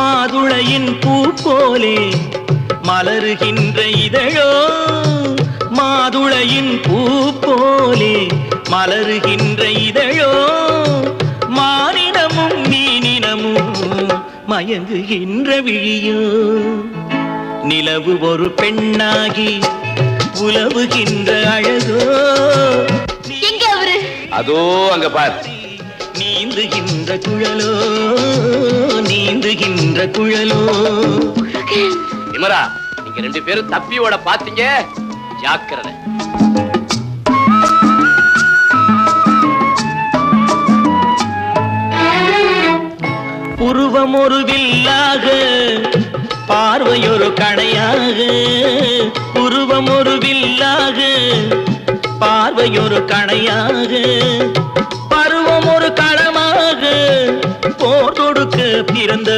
மாதுளையின் பூ போலே மலருகின்ற இதழோ, மாதுளையின் பூ போலே மலருகின்ற இதழோ, மானினமும் மீனினமும் மயங்குகின்ற விழியோ. நிலவு ஒரு பெண்ணாகி உலவுகின்ற அழகோ, எங்க அவரு? அதோ அங்க பார். நீந்துகின்ற குழலோ, நீந்துகின்ற குழலோ. விமரா, நீங்க 2 பேரும் தப்பியோட பாத்தீங்க, ஜாக்கிரதை. புருவம் ஒரு வில்லாக, பார்வையொரு கணையாக. புருவம் ஒரு வில்லாக, பார்வையொரு கணையாக. பருவம் ஒரு களமாக, போர் தொடுக்க பிறந்த